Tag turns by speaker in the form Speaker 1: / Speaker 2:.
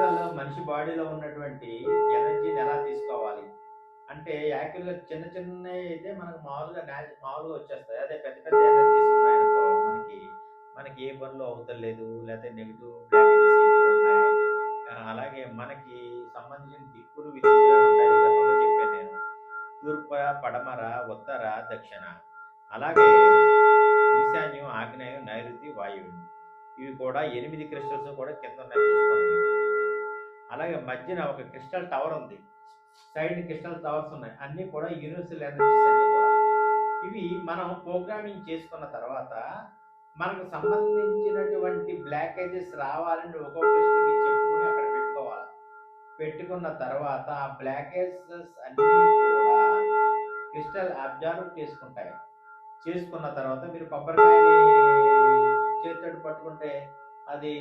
Speaker 1: Overall మనిషి బాడీలో ఉన్నటువంటి ఎనర్జీని ఎలా తీసుకోవాలి అంటే యాక్చువల్‌గా చిన్న చిన్నయి అయితే మనకు మామూలుగా వచ్చేస్తాయి. అదే పెద్ద పెద్ద ఎనర్జీస్ ఉన్నాయనుకో మనకి ఏ పనులు అవుతలేదు. లేతే నెగెటివ్ బ్లాకేజెస్ ఎక్కువున్నాయి. అలాగే మనకి సంబంధించిన దిక్కులు, విదిక్కులు అని ఉంటాయి. గతంలో చెప్పాను నేను. తూర్పు, పడమర, ఉత్తర, దక్షిణ. అలాగే ఈశాన్యం, ఆగ్నేయం, నైరుతి, వాయువ్యం. ఇవి కూడా 8 క్రిస్టల్స్ కూడా కిందున్నాయి చూసుకోండి మీరు. అలాగే మధ్యన ఒక క్రిస్టల్ టవర్ ఉంది. సైడ్ క్రిస్టల్ టవర్స్ ఉన్నాయి. అన్నీ కూడా యూనివర్సల్ ఎనర్జీస్ అన్నీ కూడా. ఇవి మనం ప్రోగ్రామింగ్ చేసుకున్న తర్వాత మనకు సంబంధించినటువంటి బ్లాకేజెస్ రావాలని ఒక్కొక్క క్రిస్టల్‌కి చెప్పుకొని అక్కడ పెట్టుకోవాలి. పెట్టుకున్న తర్వాత ఆ బ్లాకేజెస్ అన్నీ కూడా క్రిస్టల్ అబ్జర్వ్ చేసుకుంటాయి. చేసుకున్న తర్వాత మీరు కొబ్బరికాయని చేత్తోటి పట్టుకుంటే అది